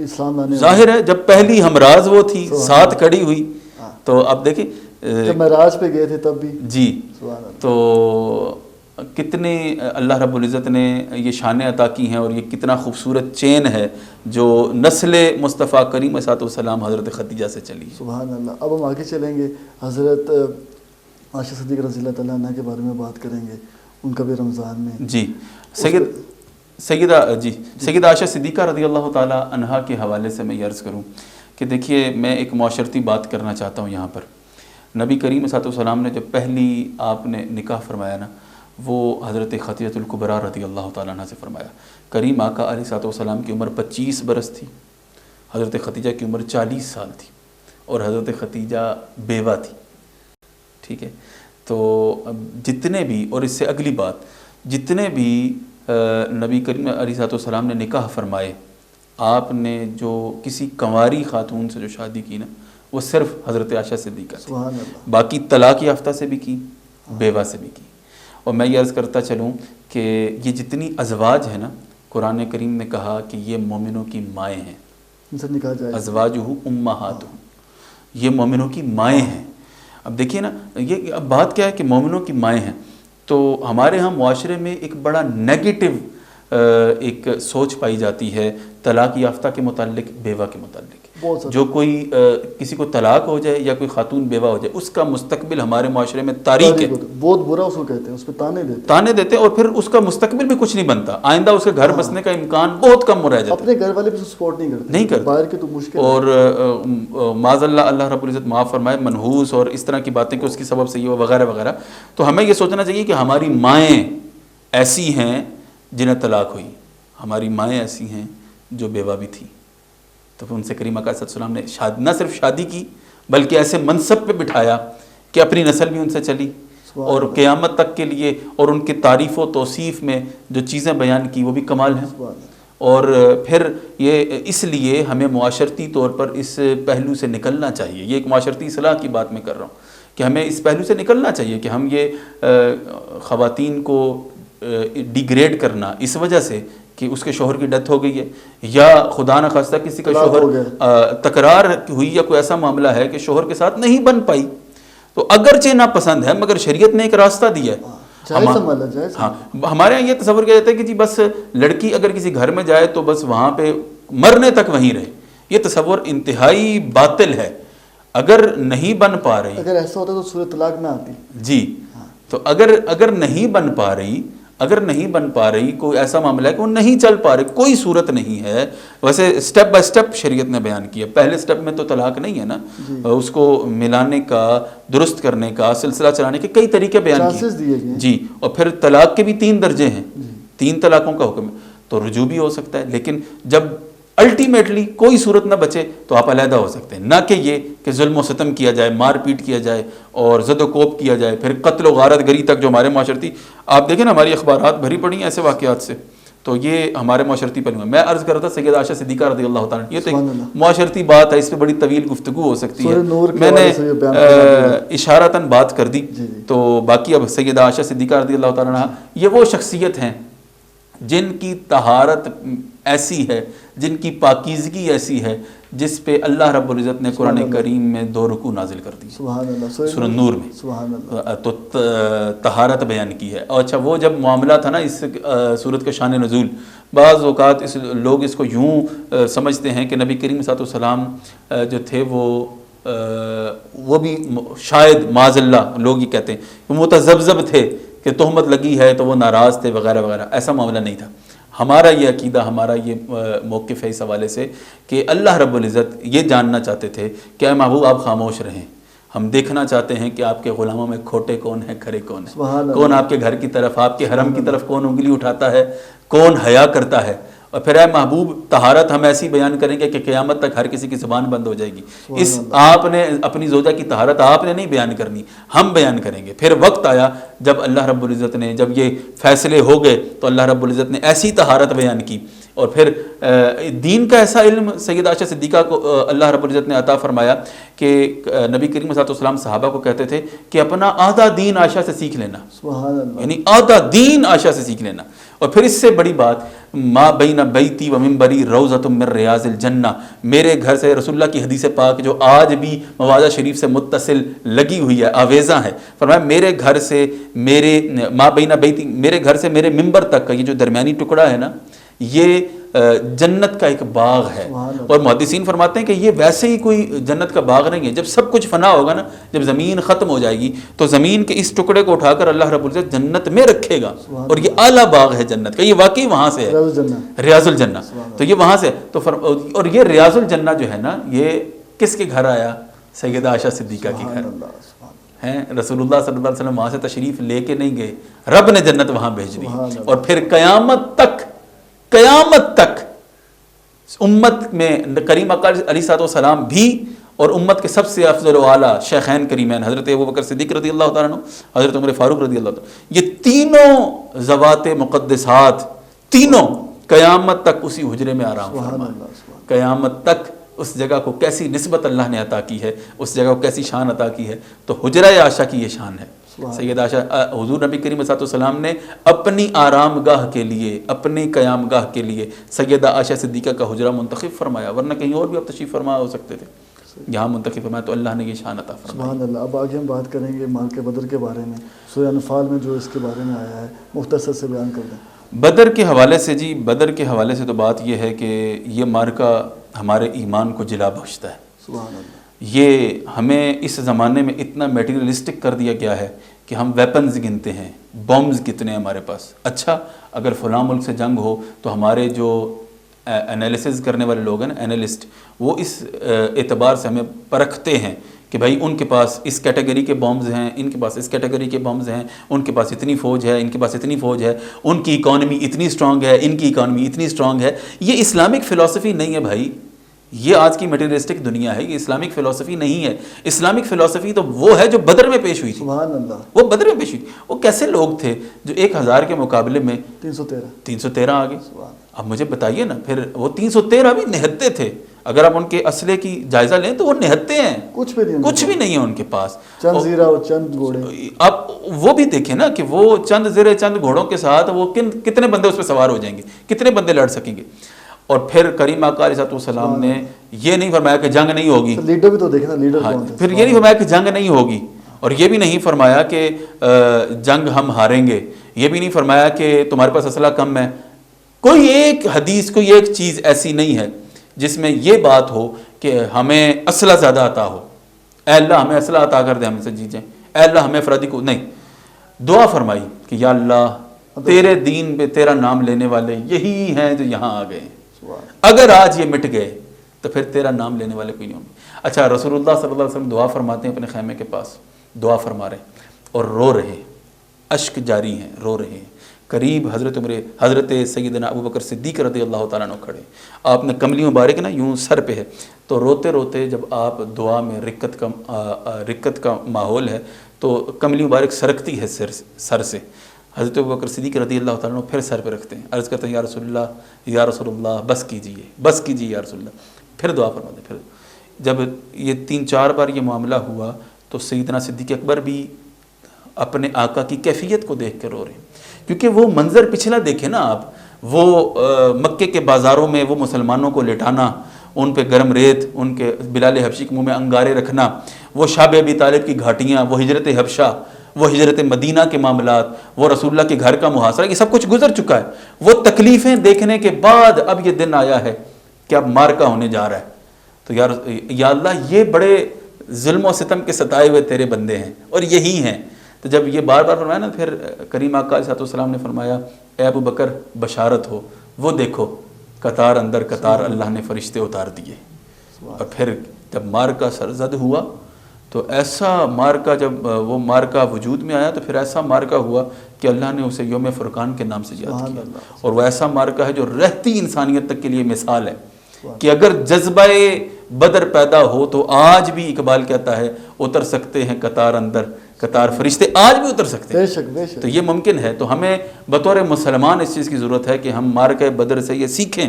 اسلام لانے, ظاہر ہے جب پہلی ہمراز وہ تھی, ساتھ کھڑی ہوئی, تو اب دیکھیں جب معراج پہ گئے تھے تب بھی. جی, تو کتنے اللہ رب العزت نے یہ شانیں عطا کی ہیں, اور یہ کتنا خوبصورت چین ہے جو نسل مصطفیٰ کریم علیہ السلام حضرت خدیجہ سے چلی. سبحان اللہ. اب ہم آگے چلیں گے, حضرت عائشہ صدیقہ رضی اللہ تعالیٰ عنہ کے بارے میں بات کریں گے, ان کا بھی رمضان میں. جی, سیدہ عائشہ صدیقہ رضی اللہ تعالیٰ عنہ کے حوالے سے میں یہ عرض کروں کہ دیکھیے, میں ایک معاشرتی بات کرنا چاہتا ہوں یہاں پر. نبی کریم صلی اللہ علیہ وسلم نے جو پہلی آپ نے نکاح فرمایا نا, وہ حضرت خدیجہ الکبریٰ رضی اللہ تعالیٰ عنہ سے فرمایا. کریم آقا علیہ السلام کی عمر 25 برس تھی, حضرت خدیجہ کی عمر 40 سال تھی, اور حضرت خدیجہ بیوہ تھی. ٹھیک ہے, تو جتنے بھی, اور اس سے اگلی بات, جتنے بھی نبی کریم علیہ السلام نے نکاح فرمائے, آپ نے جو کسی کنواری خاتون سے جو شادی کی نا, وہ صرف حضرت عائشہ صدیقہ تھی. باقی طلاق یافتہ سے بھی کی, بیوہ سے بھی کی. اور میں یہ عرض کرتا چلوں کہ یہ جتنی ازواج ہیں نا, قرآن کریم نے کہا کہ یہ مومنوں کی مائیں ہیں, ازواجہ امہاتہم, یہ مومنوں کی مائیں ہیں. اب دیکھیے نا, یہ اب بات کیا ہے کہ مومنوں کی مائیں ہیں, تو ہمارے ہاں معاشرے میں ایک بڑا نیگیٹو ایک سوچ پائی جاتی ہے طلاق یافتہ کے متعلق, بیوہ کے متعلق. بہت زیادہ۔ جو کوئی کسی کو طلاق ہو جائے یا کوئی خاتون بیوہ ہو جائے، اس کا مستقبل ہمارے معاشرے میں تاریک ہے، بہت برا اس کو کہتے ہیں، اس پہ تانے دیتے ہیں، اور پھر اس کا مستقبل بھی کچھ نہیں بنتا، آئندہ اس کے گھر بسنے کا امکان بہت کم ہو رہ جاتا ہے، اپنے گھر والے بھی سپورٹ نہیں کرتے باہر کے تو مشکل، اور معاذ اللہ رب العزت معاف فرمائے، منحوس اور اس طرح کی باتیں کہ اس کی سبب سے یہ وغیرہ وغیرہ. تو ہمیں یہ سوچنا چاہیے کہ ہماری مائیں ایسی ہیں جنہیں طلاق ہوئی، ہماری مائیں ایسی ہیں جو بیوہ بھی تھیں، تو پھر ان سے کریم آقا صلی اللہ علیہ وسلم نے نہ صرف شادی کی بلکہ ایسے منصب پہ بٹھایا کہ اپنی نسل بھی ان سے چلی، اور قیامت تک کے لیے، اور ان کی تعریف و توصیف میں جو چیزیں بیان کی وہ بھی کمال ہیں. اور پھر یہ اس لیے ہمیں معاشرتی طور پر اس پہلو سے نکلنا چاہیے، یہ ایک معاشرتی اصلاح کی بات میں کر رہا ہوں کہ ہمیں اس پہلو سے نکلنا چاہیے کہ ہم یہ خواتین کو ڈیگریڈ کرنا اس وجہ سے کہ اس کے شوہر کی ڈیتھ ہو گئی ہے، یا خدا نخواستہ کسی کا شوہر تکرار ہوئی یا کوئی ایسا معاملہ ہے کہ شوہر کے ساتھ نہیں بن پائی، تو اگرچہ ناپسند ہے مگر شریعت نے ایک راستہ دیا ہے. ہاں، ہمارے یہاں یہ تصور کیا جاتا ہے کہ جی بس لڑکی اگر کسی گھر میں جائے تو بس وہاں پہ مرنے تک وہیں رہے. یہ تصور انتہائی باطل ہے. اگر نہیں بن پا رہی، اگر ایسا ہوتا تو سورۃ طلاق نہ آتی. جی، تو اگر نہیں بن پا رہی کوئی ایسا معاملہ ہے کہ وہ نہیں چل پا رہے، کوئی صورت نہیں ہے. ویسے اسٹیپ بائی اسٹیپ شریعت نے بیان کیا. پہلے اسٹیپ میں تو طلاق نہیں ہے نا، اس کو ملانے کا، درست کرنے کا، سلسلہ چلانے کے کئی طریقے بیان کیے. جی، اور پھر طلاق کے بھی 3 درجے ہیں، 3 طلاقوں کا حکم ہے، تو رجوع بھی ہو سکتا ہے. لیکن جب الٹیمیٹلی کوئی صورت نہ بچے تو آپ علیحدہ ہو سکتے ہیں، نہ کہ یہ کہ ظلم و ستم کیا جائے، مار پیٹ کیا جائے اور زد و کوب کیا جائے، پھر قتل و غارت گری تک جو ہمارے معاشرتی، آپ دیکھیں نا ہماری اخبارات بھری پڑی ہیں ایسے واقعات سے. تو یہ ہمارے معاشرتی پہلو ہے. میں عرض کر رہا تھا سیدہ عائشہ صدیقہ رضی اللہ تعالیٰ، یہ تو ایک معاشرتی بات ہے، اس پہ بڑی طویل گفتگو ہو سکتی ہے، میں نے اشارتاً بات کر دی. تو باقی اب سیدہ عائشہ صدیقہ رضی اللہ تعالیٰ عنہا یہ وہ شخصیت ہیں جن کی طہارت ایسی ہے، جن کی پاکیزگی ایسی ہے، جس پہ اللہ رب العزت نے قرآن کریم میں 2 رکوع نازل کر دی سورہ نور میں، تو طہارت بیان کی ہے. اور اچھا، وہ جب معاملہ تھا نا اس سورت کے شان نزول، بعض اوقات لوگ اس کو یوں سمجھتے ہیں کہ نبی کریم صلی اللہ علیہ وسلم جو تھے وہ بھی شاید معاذ اللہ لوگ یہ کہتے ہیں کہ متذبذب تھے کہ تہمت لگی ہے تو وہ ناراض تھے وغیرہ وغیرہ. ایسا معاملہ نہیں تھا. ہمارا یہ عقیدہ، ہمارا یہ موقف ہے اس حوالے سے کہ اللہ رب العزت یہ جاننا چاہتے تھے کہ اے محبوب آپ خاموش رہیں، ہم دیکھنا چاہتے ہیں کہ آپ کے غلاموں میں کھوٹے کون ہیں، کھرے کون ہیں، کون آپ کے گھر کی طرف، آپ کے حرم کی طرف کون انگلی اٹھاتا ہے، کون حیا کرتا ہے. اور پھر اے محبوب طہارت ہم ایسی بیان کریں گے کہ قیامت تک ہر کسی کی زبان بند ہو جائے گی. آپ نے اپنی زوجہ کی طہارت آپ نے نہیں بیان کرنی، ہم بیان کریں گے. پھر وقت آیا جب اللہ رب العزت نے، جب یہ فیصلے ہو گئے تو اللہ رب العزت نے ایسی طہارت بیان کی. اور پھر دین کا ایسا علم سیدہ عائشہ صدیقہ کو اللہ رب العزت نے عطا فرمایا کہ نبی کریم صلی اللہ علیہ وسلم صحابہ کو کہتے تھے کہ اپنا آدھا دین عائشہ سے سیکھ لینا، یعنی آدھا دین عائشہ سے سیکھ لینا. اور پھر اس سے بڑی بات، ما بین بیتی و منبری روضۃ من ریاض الجنہ، میرے گھر سے، رسول اللہ کی حدیث پاک جو آج بھی موازہ شریف سے متصل لگی ہوئی ہے، آویزاں ہے، فرمایا میرے گھر سے ما بین بیتی، میرے گھر سے میرے منبر تک کا یہ جو درمیانی ٹکڑا ہے نا، یہ جنت کا ایک باغ ہے. اور محدثین فرماتے ہیں کہ یہ ویسے ہی کوئی جنت کا باغ نہیں ہے. جب سب کچھ فنا ہوگا نا، جب زمین ختم ہو جائے گی تو زمین کے اس ٹکڑے کو اٹھا کر اللہ رب العزت جنت میں رکھے گا، اور یہ اعلیٰ باغ ہے جنت کا. یہ واقعی وہاں سے ہے، ریاض الجنہ. تو یہ وہاں سے تو اور یہ ریاض الجنہ جو ہے نا، یہ کس کے گھر آیا؟ سیدہ عائشہ صدیقہ کے گھر ہیں. رسول اللہ صلی اللہ علیہ وسلم وہاں سے تشریف لے کے نہیں گئے، رب نے جنت وہاں بھیج دی. اور پھر قیامت تک امت میں کریم آقا علیہ السلام بھی، اور امت کے سب سے افضل و اعلیٰ شیخین کریمین حضرت ابوبکر صدیق رضی اللہ تعالیٰ عنہ، حضرت عمر فاروق رضی اللہ تعالیٰ، یہ تینوں ذوات مقدسات، تینوں قیامت تک اسی حجرے میں آرام فرمائے. قیامت تک اس جگہ کو کیسی نسبت اللہ نے عطا کی ہے، اس جگہ کو کیسی شان عطا کی ہے. تو حجرہ عائشہ کی یہ شان ہے. سید عائشہ، حضور نبی کریم صلی اللہ علیہ وسلم نے اپنی آرام گاہ کے لیے، اپنی قیام گاہ کے لیے سیدہ عائشہ صدیقہ کا حجرہ منتخب فرمایا، ورنہ کہیں اور بھی آپ تشریف فرما ہو سکتے تھے. یہاں منتخب فرمایا تو اللہ نے یہ شان عطا فرمایا. سبحان اللہ. اب آگے ہم بات کریں گے معرکہ بدر کے بارے میں. سورہ انفال میں جو اس کے بارے میں آیا ہے مختصر سے بیان کر دیں. بدر کے حوالے سے، جی بدر کے حوالے سے تو بات یہ ہے کہ یہ معرکہ ہمارے ایمان کو جلا بخشتا ہے. سبحان اللہ. یہ ہمیں اس زمانے میں اتنا میٹیریلسٹک کر دیا گیا ہے کہ ہم ویپنز گنتے ہیں, بمز کتنے ہیں ہمارے پاس. اچھا اگر فلاں ملک سے جنگ ہو تو ہمارے جو انالیسز کرنے والے لوگ ہیں, انالسٹ, وہ اس اعتبار سے ہمیں پرکھتے ہیں کہ بھائی ان کے پاس اس کیٹیگری کے بمز ہیں, ان کے پاس اس کیٹیگری کے بمز ہیں, ان کے پاس اتنی فوج ہے, ان کے پاس اتنی فوج ہے, ان کی اکانومی اتنی سٹرونگ ہے, ان کی اکانومی اتنی سٹرونگ ہے. یہ اسلامک فلسفی نہیں ہے بھائی, یہ آج کی میٹیریلسٹک دنیا ہے, یہ اسلامک فلسفی نہیں ہے. اسلامک فلسفی تو وہ ہے جو بدر میں پیش ہوئی تھی. سبحان اللہ. وہ بدر میں پیش ہوئی. وہ کیسے لوگ تھے جو 1000 کے مقابلے میں 313 آ گئے. اب مجھے بتائیے نا, پھر وہ 313 بھی نہتے تھے. اگر آپ ان کے اسلحے کی جائزہ لیں تو وہ نہتے ہیں, کچھ بھی نہیں ہے ان کے پاس, چند زیرہ اور چند گھوڑے. اب وہ بھی دیکھیں نا کہ وہ چند زیرے چند گھوڑوں کے ساتھ وہ کتنے بندے اس پہ سوار ہو جائیں گے, کتنے بندے لڑ سکیں گے. اور پھر کریم آقا علیہ السلام نے یہ نہیں فرمایا کہ جنگ نہیں ہوگی. لیڈر بھی تو دیکھنا, لیڈر کون تھے. پھر یہ نہیں فرمایا کہ جنگ نہیں ہوگی, اور یہ بھی نہیں فرمایا کہ جنگ ہم ہاریں گے, یہ بھی نہیں فرمایا کہ تمہارے پاس اسلحہ کم ہے. کوئی ایک حدیث, کوئی ایک چیز ایسی نہیں ہے جس میں یہ بات ہو کہ ہمیں اسلحہ زیادہ عطا ہو. اے اللہ ہمیں اسلحہ عطا کر دے, ہم سے جیتیں. اے اللہ ہمیں افرادی کو نہیں. دعا فرمائی کہ یا اللہ تیرے دین پہ تیرا نام لینے والے یہی ہیں جو یہاں آ گئے ہیں, اگر آج یہ مٹ گئے تو پھر تیرا نام لینے والے کوئی نہیں ہوں گے. اچھا رسول اللہ صلی اللہ علیہ وسلم دعا فرماتے ہیں اپنے خیمے کے پاس, دعا فرما رہے ہیں اور رو رہے ہیں, اشک جاری ہیں, رو رہے ہیں. قریب حضرت سیدنا ابو بکر صدیق رضی اللہ تعالیٰ عنہ کھڑے. آپ نے کملی مبارک نا یوں سر پہ ہے, تو روتے روتے جب آپ دعا میں رکت کا ماحول ہے تو کملی مبارک سرکتی ہے سر سے. حضرت ابو بکر صدیق رضی اللہ تعالیٰ عنہ پھر سر پہ رکھتے ہیں, عرض کرتے ہیں یا رسول اللہ بس کیجیے یا رسول اللہ. پھر دعا فرماتے. پھر جب یہ 3-4 بار یہ معاملہ ہوا تو سیدنا صدیق اکبر بھی اپنے آقا کی کیفیت کو دیکھ کے رو رہے ہیں, کیونکہ وہ منظر پچھلا دیکھیں نا آپ, وہ مکے کے بازاروں میں وہ مسلمانوں کو لٹانا, ان پہ گرم ریت, ان کے بلال حبشی کے منہ میں انگارے رکھنا, وہ شاب ابی طالب کی گھاٹیاں, وہ ہجرت حبشہ, وہ ہجرت مدینہ کے معاملات, وہ رسول اللہ کے گھر کا محاصرہ, یہ سب کچھ گزر چکا ہے. وہ تکلیفیں دیکھنے کے بعد اب یہ دن آیا ہے کہ اب مارکا ہونے جا رہا ہے. تو یا اللہ یہ بڑے ظلم و ستم کے ستائے ہوئے تیرے بندے ہیں اور یہی ہیں. تو جب یہ بار بار فرمایا نا, پھر کریم آقا علیہ السلام نے فرمایا اے ابو بکر بشارت ہو, وہ دیکھو قطار اندر قطار اللہ نے فرشتے اتار دیے. اور پھر جب مارکا سرزد ہوا تو ایسا مارکا, جب وہ مارکا وجود میں آیا تو پھر ایسا مارکا ہوا کہ اللہ نے اسے یوم فرقان کے نام سے یاد کیا. اور وہ ایسا مارکا ہے جو رہتی انسانیت تک کے لیے مثال ہے کہ اگر جذبہ بدر پیدا ہو تو آج بھی اقبال کہتا ہے اتر سکتے ہیں قطار اندر قطار فرشتے, آج بھی اتر سکتے ہیں. بے شک. تو یہ ممکن ہے. تو ہمیں بطور مسلمان اس چیز کی ضرورت ہے کہ ہم مارکہ بدر سے یہ سیکھیں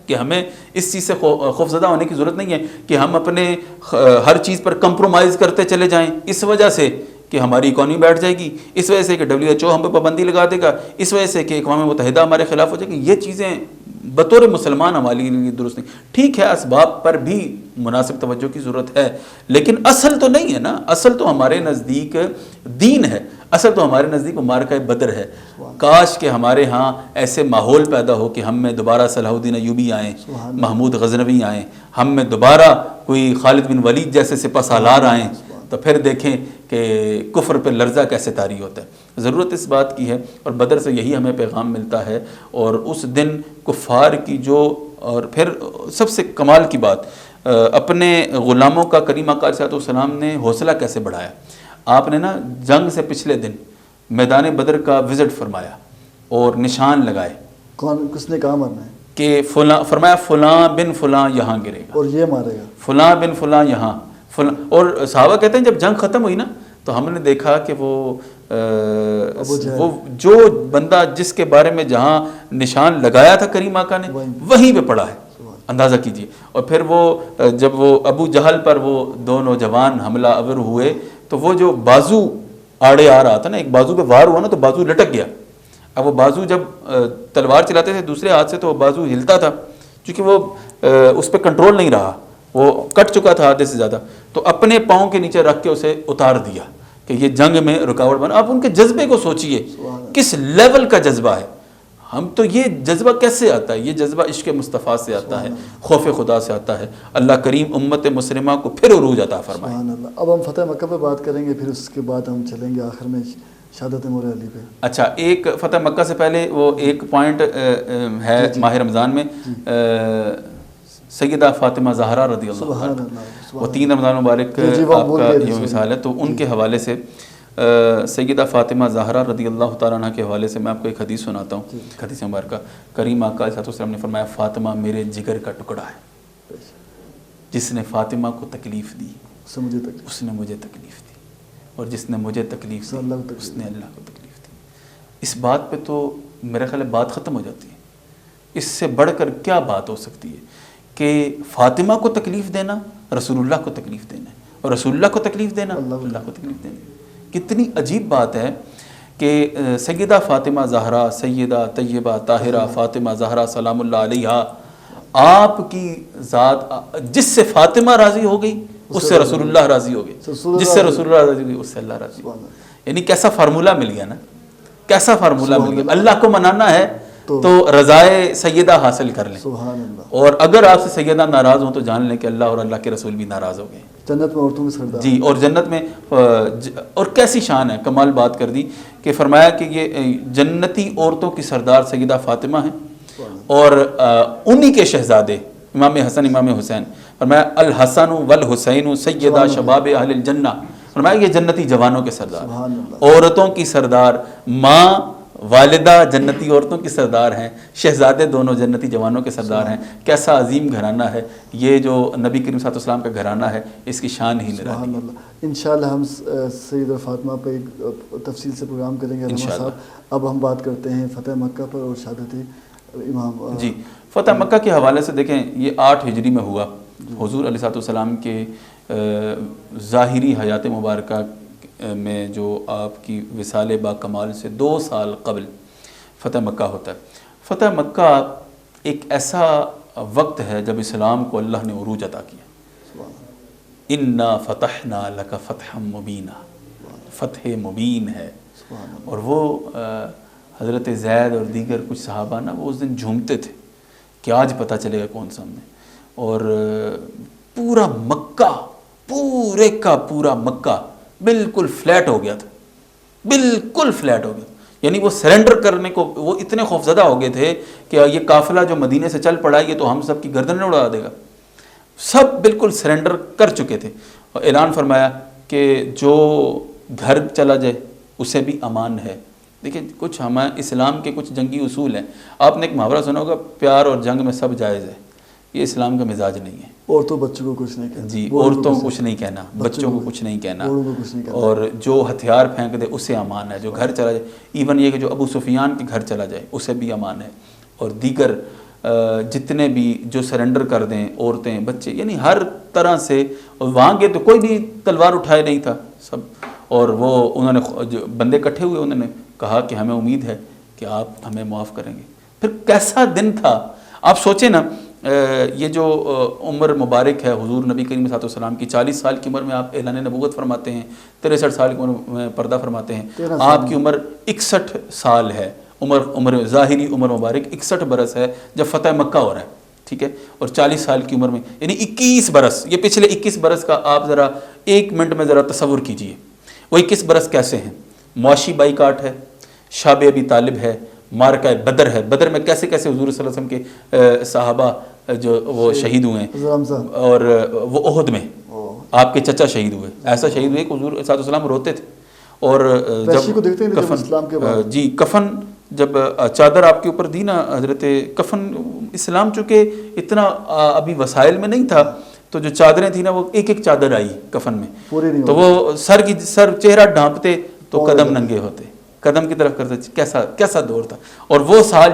کہ ہمیں اس چیز سے خوفزدہ ہونے کی ضرورت نہیں ہے کہ ہم اپنے ہر چیز پر کمپرومائز کرتے چلے جائیں اس وجہ سے کہ ہماری اکانومی بیٹھ جائے گی, اس وجہ سے کہ WHO ہم پہ پابندی لگا دے گا, اس وجہ سے کہ اقوام متحدہ ہمارے خلاف ہو جائے گی. یہ چیزیں بطور مسلمان ہمارے لیے درست نہیں. ٹھیک ہے اسباب پر بھی مناسب توجہ کی ضرورت ہے, لیکن اصل تو نہیں ہے نا. اصل تو ہمارے نزدیک دین ہے, اصل تو ہمارے نزدیک مارکہ بدر ہے. کاش کہ ہمارے ہاں ایسے ماحول پیدا ہو کہ ہم میں دوبارہ صلاح الدین ایوبی آئیں, محمود غزنوی آئیں, ہم میں دوبارہ کوئی خالد بن ولید جیسے سپہ سالار آئیں, تو پھر دیکھیں کہ کفر پہ لرزہ کیسے طاری ہوتا ہے. ضرورت اس بات کی ہے, اور بدر سے یہی ہمیں پیغام ملتا ہے. اور اس دن کفار کی جو, اور پھر سب سے کمال کی بات, اپنے غلاموں کا کریم آقا علیہ السلام نے حوصلہ کیسے بڑھایا. آپ نے نا جنگ سے پچھلے دن میدان بدر کا وزٹ فرمایا اور نشان لگائے. کون کس نے کہا مرنا ہے کہ فلاں, فرمایا فلاں بن فلاں یہاں گرے گا اور یہ مارے گا, فلاں بن فلاں یہاں فلاں. اور صحابہ کہتے ہیں جب جنگ ختم ہوئی نا تو ہم نے دیکھا کہ وہ جو بندہ جس کے بارے میں جہاں نشان لگایا تھا کریم آقا نے وہیں پہ پڑا ہے, اندازہ کیجئے. اور پھر وہ جب وہ ابو جہل پر وہ دو نوجوان حملہ آور ہوئے تو وہ جو بازو آڑے آ رہا تھا نا, ایک بازو پہ وار ہوا نا تو بازو لٹک گیا. اب وہ بازو جب تلوار چلاتے تھے دوسرے ہاتھ سے تو وہ بازو ہلتا تھا, چونکہ وہ اس پہ کنٹرول نہیں رہا, وہ کٹ چکا تھا آدھے سے زیادہ, تو اپنے پاؤں کے نیچے رکھ کے اسے اتار دیا کہ یہ جنگ میں رکاوٹ بنا. آپ ان کے جذبے کو سوچئے کس لیول کا جذبہ ہے. ہم تو یہ جذبہ کیسے آتا ہے؟ یہ جذبہ عشق مصطفیٰ سے آتا ہے، خوف خدا سے آتا ہے. اللہ کریم امت مسلمہ کو پھر عروج عطا فرمائے. سبحان اللہ. اب ہم فتح مکہ پہ بات کریں گے، پھر اس کے بعد ہم چلیں گے آخر میں شہادت مور علی پہ. اچھا، ایک فتح مکہ سے پہلے وہ ایک پوائنٹ ہے ماہ رمضان میں سیدہ فاطمہ زہرا رضی اللہ عنہا، وہ 3 رمضان مبارک آپ کا یوم وصال ہے، تو ان کے حوالے سے سیدہ فاطمہ زہرا رضی اللہ تعالیٰ عنہ کے حوالے سے میں آپ کو ایک حدیث سناتا ہوں. حدیث مبارکہ کریم آقا علیہ السلام نے فرمایا فاطمہ میرے جگر کا ٹکڑا ہے، جس نے فاطمہ کو تکلیف دی اس نے مجھے تکلیف دی، اور جس نے مجھے تکلیف دی اس نے اللہ کو تکلیف دی. اس بات پہ تو میرا خیال ہے بات ختم ہو جاتی ہے. اس سے بڑھ کر کیا بات ہو سکتی ہے کہ فاطمہ کو تکلیف دینا رسول اللہ کو تکلیف دینا ہے، اور رسول اللہ کو تکلیف دینا اللہ کو تکلیف دینا. کتنی عجیب بات ہے کہ سیدہ فاطمہ زہرا، سیدہ طیبہ طاہرہ فاطمہ زہرا سلام اللہ علیہا، آپ کی ذات جس سے فاطمہ راضی ہو گئی اس سے رسول اللہ راضی ہو گئے، جس سے رسول اللہ راضی ہو گئی اس سے اللہ راضی ہو گئی. یعنی کیسا فارمولہ مل گیا نا، کیسا فارمولہ مل گیا. اللہ کو منانا ہے تو رضائے سیدہ حاصل کر لیں، اور اگر آپ سے سیدہ ناراض ہوں تو جان لیں کہ اللہ اور اللہ کے رسول بھی ناراض ہو گئے. جنت میں عورتوں کی سردار جی، اور جنت میں اور کیسی شان ہے، کمال بات کر دی کہ فرمایا کہ یہ جنتی عورتوں کی سردار سیدہ فاطمہ ہیں، اور انہی کے شہزادے امام حسن امام حسین، فرمایا الحسن والحسین سیدہ شباب اہل الجنہ، فرمایا یہ جنتی جوانوں کے سردار، عورتوں کی سردار، ماں والدہ جنتی عورتوں کی سردار ہیں، شہزادے دونوں جنتی جوانوں کے سردار ہیں. کیسا عظیم گھرانہ ہے یہ جو نبی کریم صلی اللہ علیہ وسلم کا گھرانہ ہے، اس کی شان ہی نرالی ہے. انشاءاللہ ہم سیدہ فاطمہ پہ ایک تفصیل سے پروگرام کریں گے صاحب. اب ہم بات کرتے ہیں فتح مکہ پر اور شہادت امام. جی، فتح مکہ کے حوالے سے دیکھیں یہ 8 ہجری میں ہوا. حضور علیہ السلام کے ظاہری حیات مبارکہ میں جو آپ کی وصال با کمال سے 2 سال قبل فتح مکہ ہوتا ہے. فتح مکہ ایک ایسا وقت ہے جب اسلام کو اللہ نے عروج عطا کیا. انا فتحنا لک فتحا مبینا، فتح مبین ہے. اور وہ حضرت زید اور دیگر کچھ صحابہ نا وہ اس دن جھومتے تھے کہ آج پتہ چلے گا کون سا ہم نے. اور پورا مکہ، پورے کا پورا مکہ بالکل فلیٹ ہو گیا تھا، بالکل فلیٹ ہو گیا. یعنی وہ سرنڈر کرنے کو وہ اتنے خوفزدہ ہو گئے تھے کہ یہ قافلہ جو مدینے سے چل پڑا یہ تو ہم سب کی گردنیں اڑا دے گا. سب بالکل سرنڈر کر چکے تھے، اور اعلان فرمایا کہ جو گھر چلا جائے اسے بھی امان ہے. دیکھیں کچھ ہمیں اسلام کے کچھ جنگی اصول ہیں. آپ نے ایک محاورہ سنا ہوگا، پیار اور جنگ میں سب جائز ہے. یہ اسلام کا مزاج نہیں ہے. عورتوں بچوں کو کچھ نہیں کہنا. جی، عورتوں کو کچھ نہیں کہنا، بچوں کو کچھ نہیں کہنا، اور جو ہتھیار پھینک دے اسے امان ہے. جو گھر چلا جائے، ایون یہ کہ جو ابو سفیان کے گھر چلا جائے اسے بھی امان ہے. اور دیگر جتنے بھی جو سرنڈر کر دیں، عورتیں بچے، یعنی ہر طرح سے. اور وہاں گئے تو کوئی بھی تلوار اٹھائے نہیں تھا سب. اور وہ انہوں نے جو بندے اکٹھے ہوئے انہوں نے کہا کہ ہمیں امید ہے کہ آپ ہمیں معاف کریں گے. پھر کیسا دن تھا آپ سوچیں نا. یہ جو عمر مبارک ہے حضور نبی کریم صلی اللہ علیہ وسلم کی 40 سال کی عمر میں آپ اعلان نبوت فرماتے ہیں، 63 سال کی عمر میں پردہ فرماتے ہیں. آپ کی عمر 61 سال ہے، عمر ظاہری عمر مبارک 61 برس ہے جب فتح مکہ ہو رہا ہے. ٹھیک ہے، اور 40 سال کی عمر میں یعنی 21 برس، یہ پچھلے 21 برس کا آپ ذرا 1 منٹ میں ذرا تصور کیجئے. وہ 21 برس کیسے ہیں؟ معاشی بائیکاٹ ہے، شاب ابی طالب ہے، مارکہ بدر ہے. بدر میں کیسے کیسے حضور صلی اللہ علیہ وسلم کے صحابہ جو وہ شہید ہوئے ہیں. اور وہ احد میں آپ کے چچا شہید ہوئے، ایسا شہید ہوئے کہ حضور صلی اللہ علیہ وسلم روتے تھے. اور جب کفن، جی کفن جب چادر آپ کے اوپر دی نا حضرت، کفن اسلام چونکہ اتنا ابھی وسائل میں نہیں تھا تو جو چادریں تھیں نا وہ ایک ایک چادر آئی کفن میں، تو وہ سر چہرہ ڈھانپتے تو قدم ننگے ہوتے، قدم کی طرف کرتے. کیسا دور تھا. اور وہ سال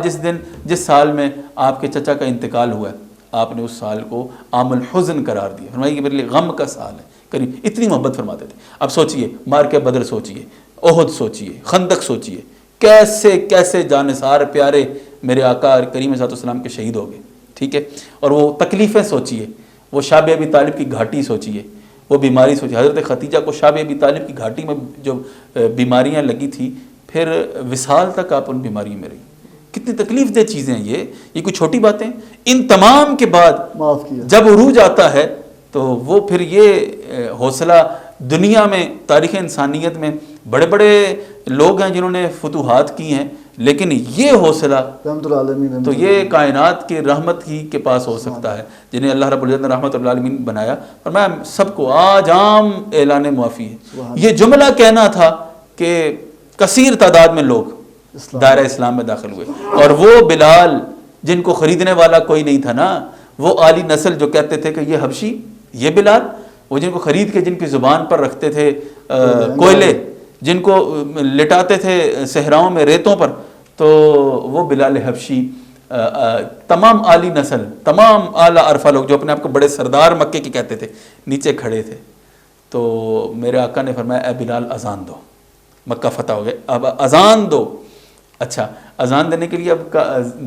جس سال میں آپ کے چچا کا انتقال ہوا ہے، آپ نے اس سال کو عام الحزن قرار دیا. فرمایا کہ میرے لیے غم کا سال ہے. قریب اتنی محبت فرماتے تھے. اب سوچئے مارکہ بدر سوچئے، احد سوچئے، خندق سوچئے، کیسے کیسے جانثار پیارے میرے آقا کریم صلی اللہ علیہ وسلم کے شہید ہو گئے. ٹھیک ہے، اور وہ تکلیفیں سوچئے، وہ شاب ابی طالب کی گھاٹی سوچئے، وہ بیماری سوچئے. حضرت خدیجہ کو شاب ابی طالب کی گھاٹی میں جو بیماریاں لگی تھی، پھر وصال تک آپ ان بیماریوں میں رہی. کتنی کتنی تکلیف دہ چیزیں ہیں یہ کوئی چھوٹی باتیں. ان تمام کے بعد معاف کیا جب عروج آتا ہے تو وہ پھر یہ حوصلہ دنیا میں تاریخ انسانیت میں بڑے بڑے لوگ ہیں جنہوں نے فتوحات کی ہیں، لیکن یہ حوصلہ رحمت العالمین تو یہ کائنات کی رحمت ہی کے پاس ہو سکتا ہے جنہیں اللہ رب العزت نے رحمت العالمین بنایا. اور میں سب کو آج عام اعلان معافی ہے. یہ جملہ کہنا تھا کہ کثیر تعداد میں لوگ دائرہ اسلام میں داخل ہوئے، اور وہ بلال جن کو خریدنے والا کوئی نہیں تھا نا، وہ عالی نسل جو کہتے تھے کہ یہ حبشی، یہ بلال، وہ جن کو خرید کے جن کی زبان پر رکھتے تھے کوئلے، جن کو لٹاتے تھے صحراؤں میں ریتوں پر، تو وہ بلال حبشی. تمام عالی نسل، تمام اعلیٰ عرفہ لوگ جو اپنے آپ کو بڑے سردار مکے کے کہتے تھے، نیچے کھڑے تھے. تو میرے آقا نے فرمایا اے بلال اذان دو، مکہ فتح ہو گئے، اب اذان دو. اچھا اذان دینے کے لیے اب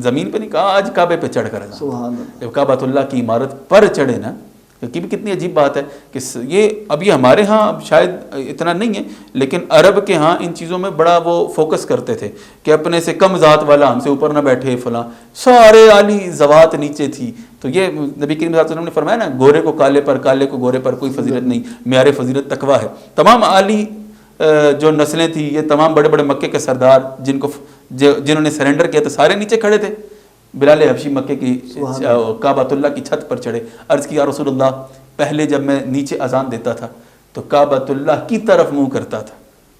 زمین پہ نہیں کہا، آج کعبے پہ چڑھ کر اذان. جب کعبۃ اللہ کی عمارت پر چڑھے نا، کہ بھی کتنی عجیب بات ہے کہ یہ ہمارے ہاں شاید اتنا نہیں ہے، لیکن عرب کے ہاں ان چیزوں میں بڑا وہ فوکس کرتے تھے کہ اپنے سے کم ذات والا ہم سے اوپر نہ بیٹھے فلاں، سارے عالی ذوات نیچے تھی. تو یہ نبی کریم صلی اللہ علیہ وسلم نے فرمایا نا، گورے کو کالے پر، کالے کو گورے پر کوئی فضیلت نہیں، معیار فضیلت تقویٰ ہے. تمام عالی جو نسلیں تھیں، یہ تمام بڑے بڑے مکے کے سردار جنہوں نے سرنڈر کیا تھا، سارے نیچے کھڑے تھے. بلال حبشی مکے کی کعبۃ اللہ کی چھت پر چڑھے. عرض کیا رسول اللہ، پہلے جب میں نیچے اذان دیتا تھا تو کعبۃ اللہ کی طرف منہ کرتا تھا،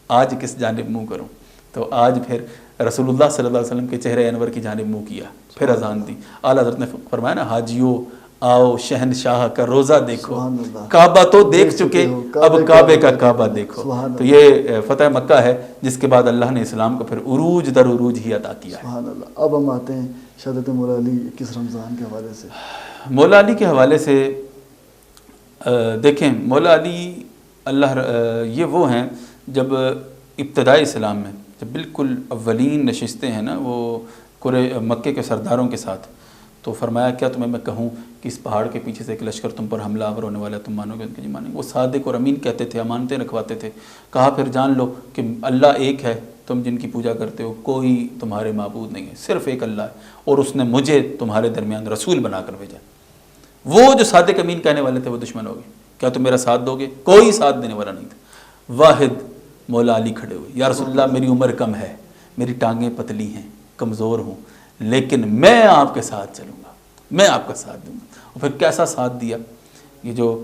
آج کس جانب منہ کروں؟ تو آج پھر رسول اللہ صلی اللہ علیہ وسلم کے چہرے انور کی جانب منہ کیا، پھر اذان دی. اعلیٰ حضرت نے فرمایا نا، حاجیو آؤ شہنشاہ کا روزہ دیکھو، کعبہ تو دیکھ چکے، اب کعبے کا کعبہ دیکھو. تو یہ فتح مکہ ہے جس کے بعد اللہ نے اسلام کو پھر عروج در عروج ہی عطا کیا ہے. سبحان اللہ. اب ہم آتے ہیں شہادت مولا علی 21 رمضان کے حوالے سے. مولا علی کے حوالے سے دیکھیں، مولا علی یہ وہ ہیں جب ابتدائی اسلام میں جب بالکل اولین نشستیں ہیں نا وہ مکے کے سرداروں کے ساتھ، تو فرمایا کیا تمہیں میں کہوں کہ اس پہاڑ کے پیچھے سے ایک لشکر تم پر حملہ آور ہونے والا ہے، تم مانو گے؟ جی مانیں گے. وہ صادق اور امین کہتے تھے، امانتیں رکھواتے تھے. کہا پھر جان لو کہ اللہ ایک ہے، تم جن کی پوجا کرتے ہو کوئی تمہارے معبود نہیں ہے، صرف ایک اللہ ہے، اور اس نے مجھے تمہارے درمیان رسول بنا کر بھیجا. وہ جو صادق امین کہنے والے تھے وہ دشمن ہو گئے. کیا تم میرا ساتھ دو گے؟ کوئی ساتھ دینے والا نہیں تھا. واحد مولا علی کھڑے ہوئے، یا رسول اللہ میری عمر کم ہے، میری ٹانگیں پتلی ہیں، کمزور ہوں، لیکن میں آپ کے ساتھ چلوں گا، میں آپ کا ساتھ دوں گا. اور پھر کیسا ساتھ دیا. یہ جو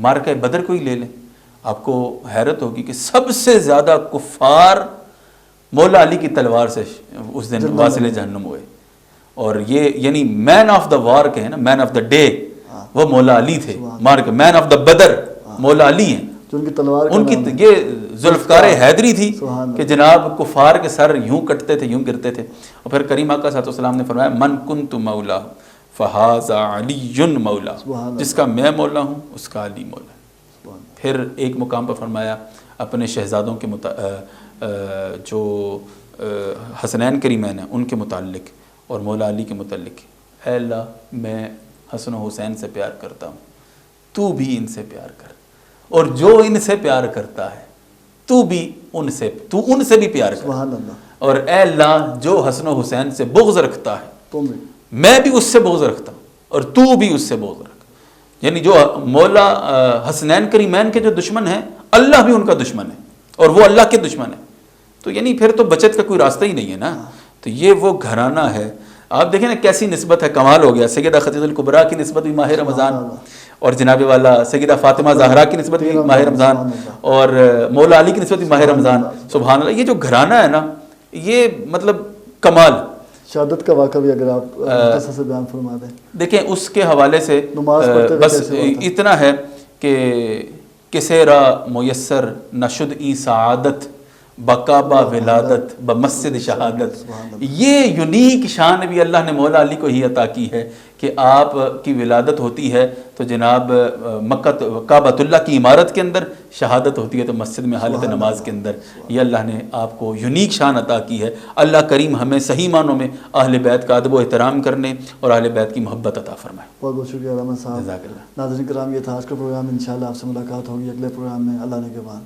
معرکہ بدر کو ہی لے لیں، آپ کو حیرت ہوگی کہ سب سے زیادہ کفار مولا علی کی تلوار سے اس دن واصل جہنم ہوئے. اور یہ یعنی مین آف دا وار کے ہیں نا، مین آف دا ڈے وہ مولا علی تھے. معرکہ مین آف دا بدر مولا علی ہیں. ان کی تلوار ان کی یہ ذوالفقار حیدری تھی کہ جناب کفار کے سر یوں کٹتے تھے، یوں گرتے تھے. اور پھر کریم آقا صلی اللہ علیہ وسلم نے فرمایا من کنت مولا فہذا علی مولا، جس کا میں مولا ہوں اس کا علی مولا. پھر ایک مقام پر فرمایا اپنے شہزادوں کے جو حسنین کریمین ہیں ان کے متعلق اور مولا علی کے متعلق، اے اللہ میں حسن و حسین سے پیار کرتا ہوں، تو بھی ان سے پیار کر، اور جو ان سے پیار کرتا ہے تو ان سے بھی پیار کر. اور اے اللہ جو حسن و حسین سے بغض رکھتا ہے میں بھی اس سے بغض رکھتا ہوں، اور تو بھی اس سے بغض رکھ. یعنی جو مولا حسنین کریمین کے جو دشمن ہیں، اللہ بھی ان کا دشمن ہے اور وہ اللہ کے دشمن ہے. تو یعنی پھر تو بچت کا کوئی راستہ ہی نہیں ہے نا. تو یہ وہ گھرانہ ہے. آپ دیکھیں نا کیسی نسبت ہے، کمال ہو گیا. سیدہ خدیجہ الکبریٰ کی نسبت بھی ماہ رمضان، اور جناب والا سیدہ فاطمہ زہرا کی نسبت بھی ماہ رمضان، اور مولا علی کی نسبت بھی ماہ رمضان. سبحان اللہ. یہ جو گھرانہ ہے نا، یہ مطلب کمال. شہادت کا واقعہ بھی اگر آپ سے بیان فرما دیں. دیکھیں اس کے حوالے سے بس اتنا ہے کہ کسے را میسر نشد ای سعادت بکعبہ ولادت بمسجد شہادت. یہ یونیک شان بھی اللہ نے مولا علی کو ہی عطا کی ہے کہ آپ کی ولادت ہوتی ہے تو جناب مکہ کعبۃ اللہ کی عمارت کے اندر، شہادت ہوتی ہے تو مسجد میں حالت نماز کے اندر. یہ اللہ نے آپ کو یونیک شان عطا کی ہے. اللہ کریم ہمیں صحیح معنوں میں اہل بیت کا ادب و احترام کرنے اور اہل بیت کی محبت عطا فرمائے. بہت بہت شکریہ علامہ صاحب. ناظرین کرام، یہ تھا آج کا پروگرام. انشاءاللہ آپ سے ملاقات ہوگی اگلے پروگرام میں اللہ نے کے بعد.